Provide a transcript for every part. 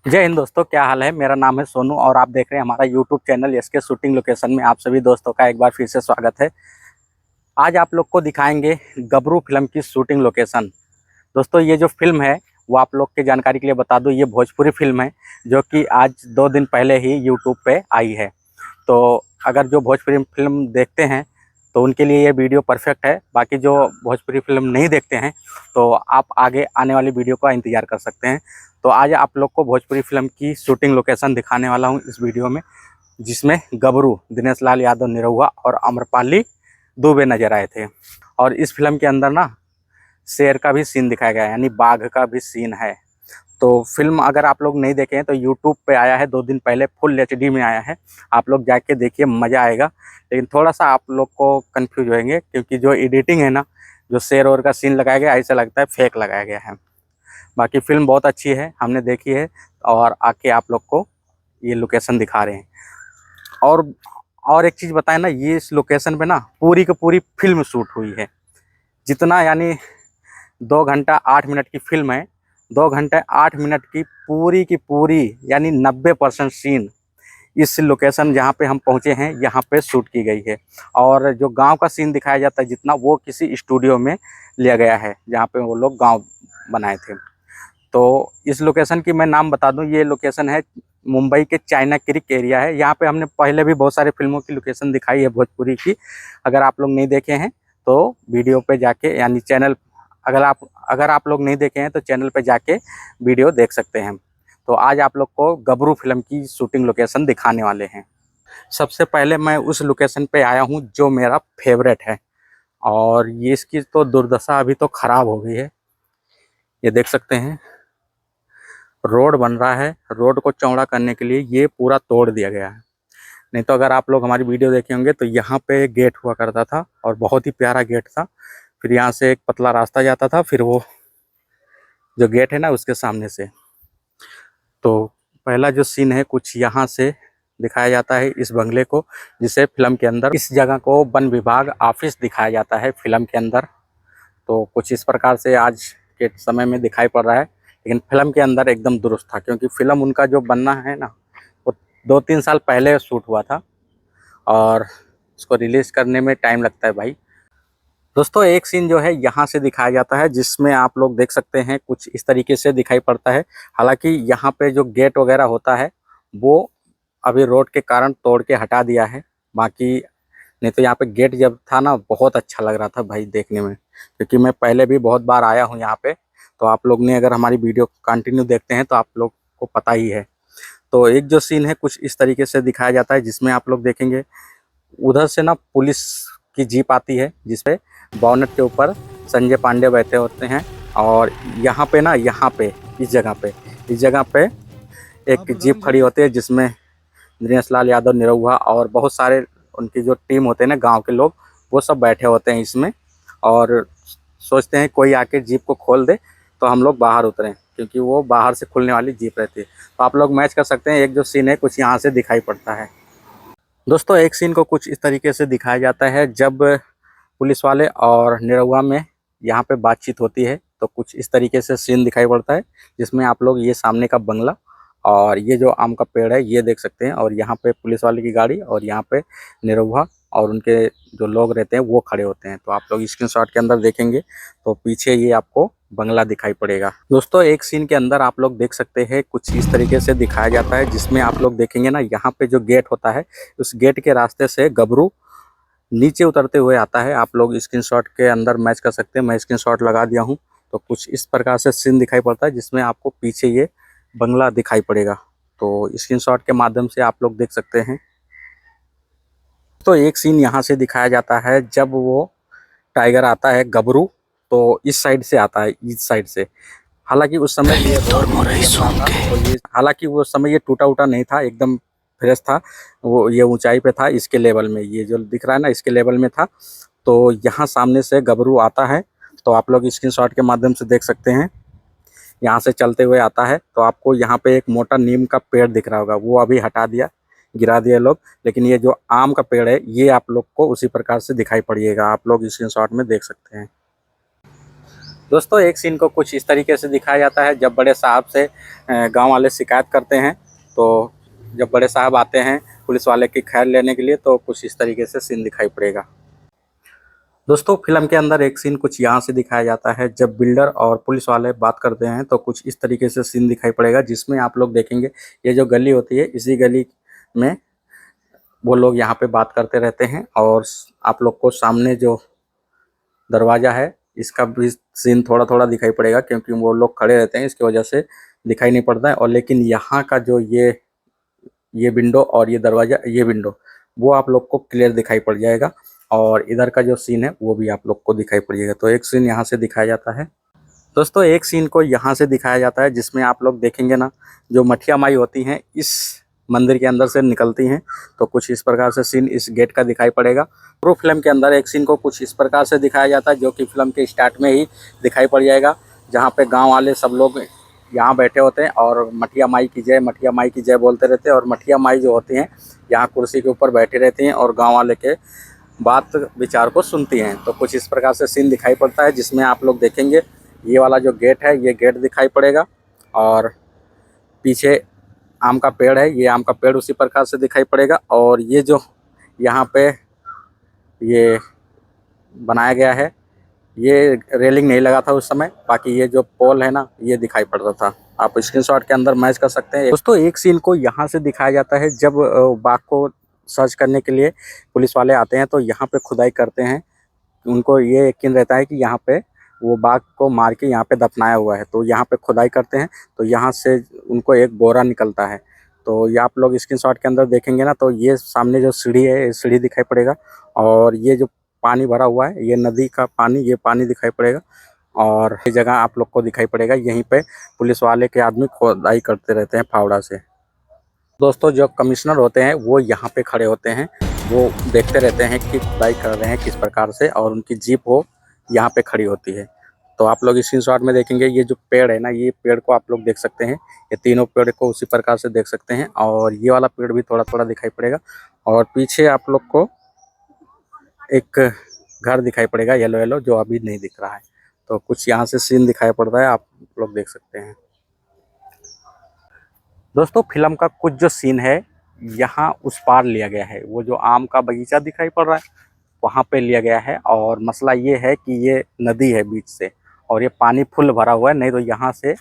जय हिंद दोस्तों, क्या हाल है। मेरा नाम है सोनू और आप देख रहे हैं हमारा YouTube channel SK shooting location में। आप सभी दोस्तों का एक बार फिर से स्वागत है। आज आप लोग को दिखाएंगे गबरू फिल्म की शूटिंग लोकेशन। दोस्तों, ये जो फिल्म है वो आप लोग की जानकारी के लिए बता दूं, ये भोजपुरी फिल्म है जो कि आज 2 दिन पहले ही यूट्यूब पे आई है। तो अगर जो भोजपुरी फिल्म देखते हैं तो उनके लिए ये वीडियो परफेक्ट है। बाकी जो भोजपुरी फिल्म नहीं देखते हैं तो आप आगे आने वाली वीडियो का इंतज़ार कर सकते हैं। तो आज आप लोग को भोजपुरी फिल्म की शूटिंग लोकेशन दिखाने वाला हूँ इस वीडियो में, जिसमें गबरू, दिनेश लाल यादव निरहुआ और आम्रपाली दुबे नजर आए थे। और इस फिल्म के अंदर ना शेर का भी सीन दिखाया गया है, यानी बाघ का भी सीन है। तो फिल्म अगर आप लोग नहीं देखे हैं तो यूट्यूब पे आया है 2 दिन पहले, फुल एचडी में आया है। आप लोग जाके देखिए, मज़ा आएगा। लेकिन थोड़ा सा आप लोग को कंफ्यूज होंगे क्योंकि जो एडिटिंग है ना, जो शेर और का सीन लगाया गया ऐसा लगता है फेक लगाया गया है। बाकी फिल्म बहुत अच्छी है, हमने देखी है और आके आप लोग को ये लोकेशन दिखा रहे हैं। और और एक चीज़ बताएं ना, ये इस लोकेशन पे ना पूरी की पूरी फिल्म शूट हुई है। जितना यानी 2 घंटा 8 मिनट की फिल्म है, 2 घंटे 8 मिनट की पूरी यानी 90% सीन इस लोकेशन जहाँ पे हम पहुँचे हैं यहाँ पे शूट की गई है। और जो गांव का सीन दिखाया जाता है जितना, वो किसी स्टूडियो में लिया गया है जहाँ पे वो लोग गांव बनाए थे। तो इस लोकेशन की मैं नाम बता दूं, ये लोकेशन है मुंबई के चाइना क्रिक एरिया है। यहाँ पे हमने पहले भी बहुत सारे फिल्मों की लोकेशन दिखाई है भोजपुरी की। अगर आप लोग नहीं देखे हैं तो वीडियो पे जाके, यानी चैनल, अगर आप लोग नहीं देखे हैं तो चैनल पे जाके वीडियो देख सकते हैं। तो आज आप लोग को गबरू फिल्म की शूटिंग लोकेशन दिखाने वाले हैं। सबसे पहले मैं उस लोकेशन पे आया हूँ जो मेरा फेवरेट है, और ये इसकी तो दुर्दशा अभी तो ख़राब हो गई है। ये देख सकते हैं, रोड बन रहा है। रोड को चौड़ा करने के लिए ये पूरा तोड़ दिया गया है। नहीं तो अगर आप लोग हमारी वीडियो देखे होंगे तो यहाँ पे गेट हुआ करता था और बहुत ही प्यारा गेट था। फिर यहाँ से एक पतला रास्ता जाता था, फिर वो जो गेट है ना उसके सामने से। तो पहला जो सीन है कुछ यहाँ से दिखाया जाता है, इस बंगले को, जिसे फिल्म के अंदर, इस जगह को वन विभाग ऑफिस दिखाया जाता है फिल्म के अंदर। तो कुछ इस प्रकार से आज के समय में दिखाई पड़ रहा है, लेकिन फिल्म के अंदर एकदम दुरुस्त था क्योंकि फिल्म उनका जो बनना है ना वो 2-3 साल पहले शूट हुआ था और इसको रिलीज़ करने में टाइम लगता है भाई। दोस्तों, एक सीन जो है यहाँ से दिखाया जाता है जिसमें आप लोग देख सकते हैं कुछ इस तरीके से दिखाई पड़ता है। हालांकि यहाँ पे जो गेट वगैरह होता है वो अभी रोड के कारण तोड़ के हटा दिया है। बाकी नहीं तो यहाँ पे गेट जब था ना बहुत अच्छा लग रहा था भाई देखने में, क्योंकि मैं पहले भी बहुत बार आया हूँ यहाँ पे। तो आप लोग ने अगर हमारी वीडियो कंटिन्यू देखते हैं तो आप लोग को पता ही है। तो एक जो सीन है कुछ इस तरीके से दिखाया जाता है जिसमें आप लोग देखेंगे उधर से ना पुलिस की जीप आती है जिसपे बॉनेट के ऊपर संजय पांडे बैठे होते हैं। और यहाँ पे ना, यहाँ पे इस जगह पे एक जीप खड़ी होती है जिसमें दिनेश लाल यादव निरहुआ और बहुत सारे उनकी जो टीम होते हैं ना गांव के लोग, वो सब बैठे होते हैं इसमें और सोचते हैं कोई आके जीप को खोल दे तो हम लोग बाहर उतरें, क्योंकि वो बाहर से खुलने वाली जीप रहती है। तो आप लोग मैच कर सकते हैं, एक जो सीन है कुछ यहाँ से दिखाई पड़ता है। दोस्तों, एक सीन को कुछ इस तरीके से दिखाया जाता है जब पुलिस वाले और निरहुआ में यहाँ पे बातचीत होती है। तो कुछ इस तरीके से सीन दिखाई पड़ता है जिसमें आप लोग ये सामने का बंगला और ये जो आम का पेड़ है ये देख सकते हैं, और यहाँ पे पुलिस वाले की गाड़ी और यहाँ पे निरहुआ और उनके जो लोग रहते हैं वो खड़े होते हैं। तो आप लोग स्क्रीनशॉट के अंदर देखेंगे तो पीछे ये आपको बंगला दिखाई पड़ेगा। दोस्तों, एक सीन के अंदर आप लोग देख सकते हैं कुछ इस तरीके से दिखाया जाता है जिसमें आप लोग देखेंगे ना, यहाँ पे जो गेट होता है उस गेट के रास्ते से गबरू नीचे उतरते हुए आता है। आप लोग स्क्रीनशॉट के अंदर मैच कर सकते हैं, मैं स्क्रीनशॉट लगा दिया हूँ। तो कुछ इस प्रकार से सीन दिखाई पड़ता है जिसमें आपको पीछे ये बंगला दिखाई पड़ेगा। तो स्क्रीनशॉट के माध्यम से आप लोग देख सकते हैं। तो एक सीन यहाँ से दिखाया जाता है जब वो टाइगर आता है गबरू, तो इस साइड से आता है, इस साइड से। हालांकि उस समय ये हालांकि वो समय ये टूटा उटा नहीं था, एकदम फ्रेश था। वो ये ऊंचाई पे था, इसके लेवल में, ये जो दिख रहा है ना इसके लेवल में था। तो यहाँ सामने से गबरू आता है, तो आप लोग स्क्रीनशॉट के माध्यम से देख सकते हैं। यहाँ से चलते हुए आता है तो आपको यहाँ पे एक मोटा नीम का पेड़ दिख रहा होगा, वो अभी हटा दिया, गिरा दिया लोग। लेकिन ये जो आम का पेड़ है ये आप लोग को उसी प्रकार से दिखाई पड़िएगा, आप लोग स्क्रीनशॉट में देख सकते हैं। दोस्तों एक सीन को कुछ इस तरीके से दिखाया जाता है जब बड़े साहब से गांव वाले शिकायत करते हैं, तो जब बड़े साहब आते हैं पुलिस वाले की खैर लेने के लिए, तो कुछ इस तरीके से सीन दिखाई पड़ेगा। दोस्तों फिल्म के अंदर एक सीन कुछ यहाँ से दिखाया जाता है जब बिल्डर और पुलिस वाले बात करते हैं, तो कुछ इस तरीके से सीन दिखाई पड़ेगा जिसमें आप लोग देखेंगे ये जो गली होती है, इसी गली में वो लोग यहाँ पे बात करते रहते हैं और आप लोग को सामने जो दरवाज़ा है इसका भी सीन थोड़ा थोड़ा दिखाई पड़ेगा, क्योंकि वो लोग खड़े रहते हैं इसकी वजह से दिखाई नहीं पड़ता है। और लेकिन यहाँ का जो ये विंडो और ये दरवाज़ा, ये विंडो वो आप लोग को क्लियर दिखाई पड़ जाएगा और इधर का जो सीन है वो भी आप लोग को दिखाई पड़ जाएगा। तो एक सीन यहाँ से दिखाया जाता है। दोस्तों एक सीन को यहाँ से दिखाया जाता है जिसमें आप लोग देखेंगे ना, जो मठिया माई होती हैं इस मंदिर के अंदर से निकलती हैं, तो कुछ इस प्रकार से सीन इस गेट का दिखाई पड़ेगा। पूरी फिल्म के अंदर एक सीन को कुछ इस प्रकार से दिखाया जाता है जो कि फिल्म के स्टार्ट में ही दिखाई पड़ जाएगा, जहाँ पे गांव वाले सब लोग यहाँ बैठे होते हैं और मठिया माई की जय, मठिया माई की जय बोलते रहते हैं। और मठिया माई जो होती हैं यहाँ कुर्सी के ऊपर बैठी रहती हैं और गाँव वाले के बात विचार को सुनती हैं। तो कुछ इस प्रकार से सीन दिखाई पड़ता है जिसमें आप लोग देखेंगे ये वाला जो गेट है, ये गेट दिखाई पड़ेगा और पीछे आम का पेड़ है, ये आम का पेड़ उसी प्रकार से दिखाई पड़ेगा। और ये जो यहाँ पे ये बनाया गया है, ये रेलिंग नहीं लगा था उस समय, बाकी ये जो पोल है ना ये दिखाई पड़ रहा था। आप स्क्रीनशॉट के अंदर मैच कर सकते हैं। दोस्तों एक सीन को यहाँ से दिखाया जाता है जब बाघ को सर्च करने के लिए पुलिस वाले आते हैं, तो यहाँ पे खुदाई करते हैं। उनको ये यकीन रहता है कि यहाँ पे वो बाघ को मार के यहाँ पे दफनाया हुआ है, तो यहाँ पे खुदाई करते हैं तो यहाँ से उनको एक बोरा निकलता है। तो ये आप लोग स्क्रीनशॉट के अंदर देखेंगे ना, तो ये सामने जो सीढ़ी है, ये सीढ़ी दिखाई पड़ेगा और ये जो पानी भरा हुआ है, ये नदी का पानी, ये पानी दिखाई पड़ेगा और ये जगह आप लोग को दिखाई पड़ेगा। यहीं पे पुलिस वाले के आदमी खुदाई करते रहते हैं फावड़ा से। दोस्तों जो कमिश्नर होते हैं वो यहाँ पे खड़े होते हैं, वो देखते रहते हैं कि खुदाई कर रहे हैं किस प्रकार से, और उनकी जीप वो यहाँ पे खड़ी होती है। तो आप लोग स्क्रीनशॉट में देखेंगे ये जो पेड़ है ना, ये पेड़ को आप लोग देख सकते हैं, ये तीनों पेड़ को उसी प्रकार से देख सकते हैं और ये वाला पेड़ भी थोड़ा थोड़ा दिखाई पड़ेगा। और पीछे आप लोग को एक घर दिखाई पड़ेगा येलो येलो, जो अभी नहीं दिख रहा है। तो कुछ यहाँ से सीन दिखाई पड़ता है, आप लोग देख सकते हैं। दोस्तों फिल्म का कुछ जो सीन है यहाँ उस पार लिया गया है, वो जो आम का बगीचा दिखाई पड़ रहा है वहाँ पे लिया गया है। और मसला ये है कि ये नदी है बीच से और ये पानी फुल भरा हुआ है, नहीं तो यहाँ से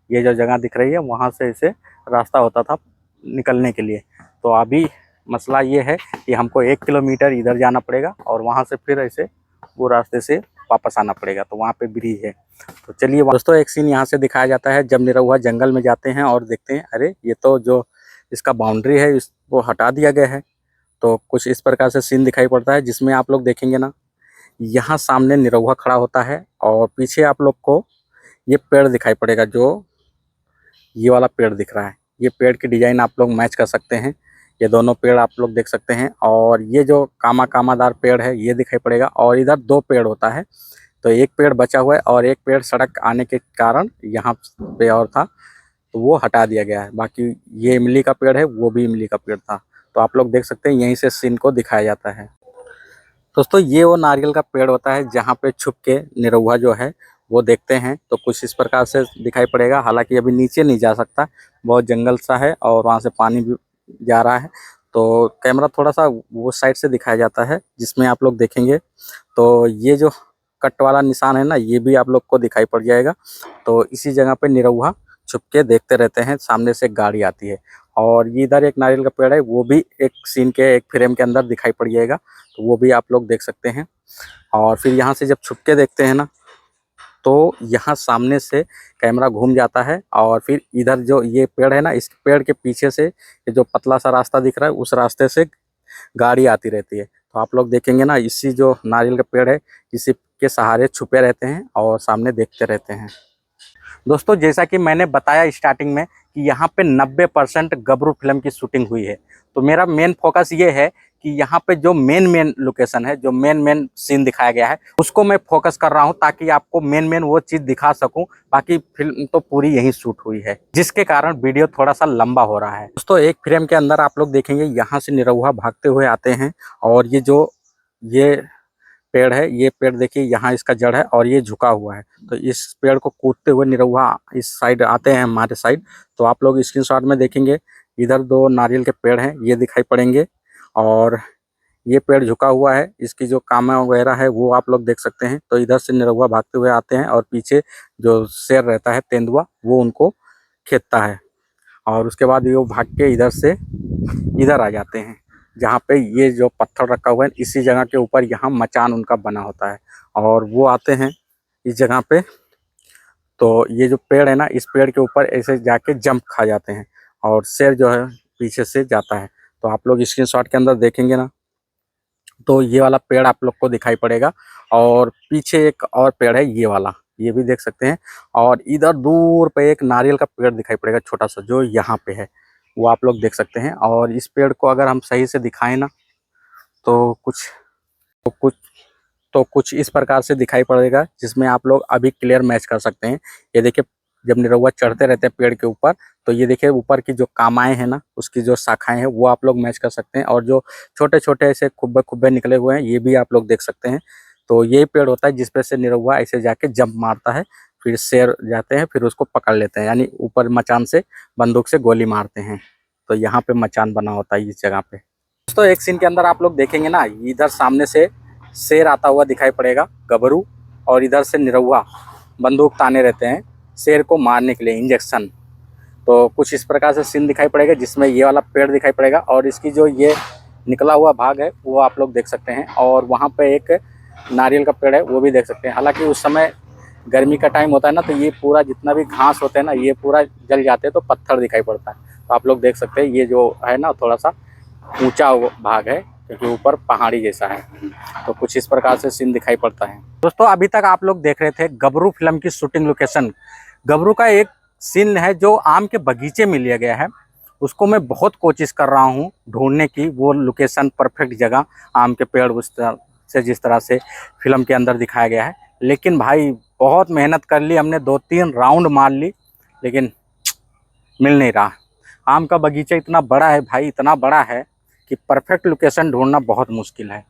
ये जो जगह दिख रही है वहाँ से इसे रास्ता होता था निकलने के लिए। तो अभी मसला ये है कि हमको 1 किलोमीटर इधर जाना पड़ेगा और वहाँ से फिर ऐसे वो रास्ते से वापस आना पड़ेगा, तो वहाँ पे ब्रिज है। तो चलिए दोस्तों एक सीन यहाँ से दिखाया जाता है जब निरहुआ जंगल में जाते हैं और देखते हैं अरे ये तो जो इसका बाउंड्री है इसको हटा दिया गया है। तो कुछ इस प्रकार से सीन दिखाई पड़ता है जिसमें आप लोग देखेंगे ना, यहाँ सामने निरहुआ खड़ा होता है और पीछे आप लोग को ये पेड़ दिखाई पड़ेगा, जो ये वाला पेड़ दिख रहा है। ये पेड़ की डिजाइन आप लोग मैच कर सकते हैं, ये दोनों पेड़ आप लोग देख सकते हैं। और ये जो कामादार पेड़ है ये दिखाई पड़ेगा और इधर 2 पेड़ होता है, तो एक पेड़ बचा हुआ है और एक पेड़ सड़क आने के कारण यहाँ पे और था तो वो हटा दिया गया है। बाकी ये इमली का पेड़ है, वो भी इमली का पेड़ था। तो आप लोग देख सकते हैं यहीं से सीन को दिखाया जाता है। दोस्तों ये वो नारियल का पेड़ होता है जहाँ पे छुप के निरहुआ जो है वो देखते हैं, तो कुछ इस प्रकार से दिखाई पड़ेगा। हालांकि अभी नीचे नहीं जा सकता, बहुत जंगल सा है और वहाँ से पानी भी जा रहा है, तो कैमरा थोड़ा सा वो साइड से दिखाया जाता है जिसमें आप लोग देखेंगे तो ये जो कट वाला निशान है ना, ये भी आप लोग को दिखाई पड़ जाएगा। तो इसी जगह पे निरहुआ छुप के देखते रहते हैं, सामने से एक गाड़ी आती है और ये इधर एक नारियल का पेड़ है, वो भी एक सीन के एक फ्रेम के अंदर दिखाई पड़ जाएगा, तो वो भी आप लोग देख सकते हैं। और फिर यहाँ से जब छुप के देखते हैं ना, तो यहाँ सामने से कैमरा घूम जाता है और फिर इधर जो ये पेड़ है ना, इस पेड़ के पीछे से ये जो पतला सा रास्ता दिख रहा है उस रास्ते से गाड़ी आती रहती है। तो आप लोग देखेंगे ना, इसी जो नारियल का पेड़ है इसी के सहारे छुपे रहते हैं और सामने देखते रहते हैं। दोस्तों जैसा कि मैंने बताया स्टार्टिंग में कि यहाँ पे 90% गबरू फिल्म की शूटिंग हुई है, तो मेरा मेन फोकस ये है कि यहाँ पे जो मेन लोकेशन है, जो मेन सीन दिखाया गया है उसको मैं फोकस कर रहा हूँ ताकि आपको मेन वो चीज़ दिखा सकूँ। बाकी फिल्म तो पूरी यहीं शूट हुई है, जिसके कारण वीडियो थोड़ा सा लंबा हो रहा है। दोस्तों एक फ्रेम के अंदर आप लोग देखेंगे यहाँ से निरहुआ भागते हुए आते हैं और ये पेड़ है, ये पेड़ देखिए यहाँ इसका जड़ है और ये झुका हुआ है। तो इस पेड़ को कूदते हुए निरहुआ इस साइड आते हैं हमारे साइड। तो आप लोग स्क्रीनशॉट में देखेंगे, इधर 2 नारियल के पेड़ हैं, ये दिखाई पड़ेंगे और ये पेड़ झुका हुआ है। इसकी जो कामा वगैरह है वो आप लोग देख सकते हैं। तो इधर से निरहुआ भागते हुए आते हैं और पीछे जो शेर रहता है तेंदुआ, वो उनको खेदता है और उसके बाद ये भाग के इधर से इधर आ जाते हैं, जहाँ पे ये जो पत्थर रखा हुआ है इसी जगह के ऊपर यहाँ मचान उनका बना होता है और वो आते हैं इस जगह पे। तो ये जो पेड़ है ना, इस पेड़ के ऊपर ऐसे जाके जंप खा जाते हैं और शेर जो है पीछे से जाता है। तो आप लोग स्क्रीनशॉट के अंदर देखेंगे ना, तो ये वाला पेड़ आप लोग को दिखाई पड़ेगा और पीछे एक और पेड़ है ये वाला, ये भी देख सकते हैं। और इधर दूर पे एक नारियल का पेड़ दिखाई पड़ेगा छोटा सा, जो यहाँ पे है, वो आप लोग देख सकते हैं। और इस पेड़ को अगर हम सही से दिखाएं ना, तो कुछ इस प्रकार से दिखाई पड़ेगा, जिसमें आप लोग अभी क्लियर मैच कर सकते हैं। ये देखिए, जब निरहुआ चढ़ते रहते हैं पेड़ के ऊपर, तो ये देखिए ऊपर की जो कामाएं हैं ना, उसकी जो शाखाएं हैं वो आप लोग मैच कर सकते हैं। और जो छोटे छोटे ऐसे खुब्बे खुब्बे निकले हुए हैं, ये भी आप लोग देख सकते हैं। तो ये पेड़ होता है जिसपे से निरहुआ ऐसे जाके जंप मारता है, फिर शेर जाते हैं, फिर उसको पकड़ लेते हैं, यानी ऊपर मचान से बंदूक से गोली मारते हैं। तो यहाँ पे मचान बना होता है इस जगह पे। दोस्तों एक सीन के अंदर आप लोग देखेंगे ना, इधर सामने से शेर आता हुआ दिखाई पड़ेगा गबरू, और इधर से निरहुआ बंदूक ताने रहते हैं शेर को मारने के लिए, इंजेक्शन। तो कुछ इस प्रकार से सीन दिखाई पड़ेगा, जिसमें ये वाला पेड़ दिखाई पड़ेगा और इसकी जो ये निकला हुआ भाग है वो आप लोग देख सकते हैं। और वहाँ पे एक नारियल का पेड़ है, वो भी देख सकते हैं। हालांकि उस समय गर्मी का टाइम होता है ना, तो ये पूरा जितना भी घास होते हैं ना, ये पूरा जल जाते हैं, तो पत्थर दिखाई पड़ता है। तो आप लोग देख सकते हैं, ये जो है ना थोड़ा सा ऊंचा भाग है, क्योंकि ऊपर पहाड़ी जैसा है। तो कुछ इस प्रकार से सीन दिखाई पड़ता है। दोस्तों अभी तक आप लोग देख रहे थे गबरू फिल्म की शूटिंग लोकेशन। गबरू का एक सीन है जो आम के बगीचे में लिया गया है, उसको मैं बहुत कोशिश कर रहा हूँ ढूंढने की, वो लोकेशन परफेक्ट जगह, आम के पेड़ उस तरह से जिस तरह से फिल्म के अंदर दिखाया गया है। लेकिन भाई बहुत मेहनत कर ली हमने, 2-3 राउंड मार ली, लेकिन मिल नहीं रहा। आम का बगीचा इतना बड़ा है भाई, इतना बड़ा है कि परफेक्ट लोकेशन ढूंढना बहुत मुश्किल है।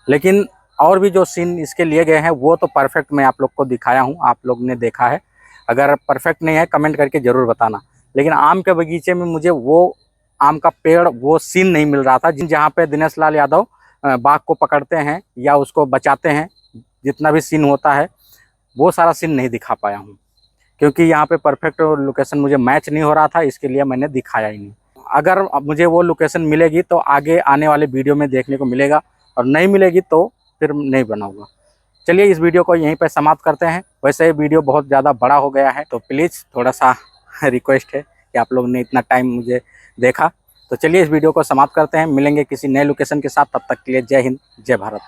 लेकिन और भी जो सीन इसके लिए गए हैं वो तो परफेक्ट मैं आप लोग को दिखाया हूँ, आप लोग ने देखा है। अगर परफेक्ट नहीं है कमेंट करके ज़रूर बताना। लेकिन आम के बगीचे में मुझे वो आम का पेड़, वो सीन नहीं मिल रहा था जहाँ पे दिनेश लाल यादव बाघ को पकड़ते हैं या उसको बचाते हैं। जितना भी सीन होता है वो सारा सीन नहीं दिखा पाया हूँ, क्योंकि यहाँ पे परफेक्ट लोकेशन मुझे मैच नहीं हो रहा था, इसके लिए मैंने दिखाया ही नहीं। अगर मुझे वो लोकेशन मिलेगी तो आगे आने वाले वीडियो में देखने को मिलेगा, और नहीं मिलेगी तो फिर नहीं बनाऊंगा। चलिए इस वीडियो को यहीं पर समाप्त करते हैं। वैसे ये वीडियो बहुत ज़्यादा बड़ा हो गया है, तो प्लीज़ थोड़ा सा रिक्वेस्ट है कि आप लोग ने इतना टाइम मुझे देखा। तो चलिए इस वीडियो को समाप्त करते हैं, मिलेंगे किसी नए लोकेशन के साथ। तब तक के लिए जय हिंद, जय भारत।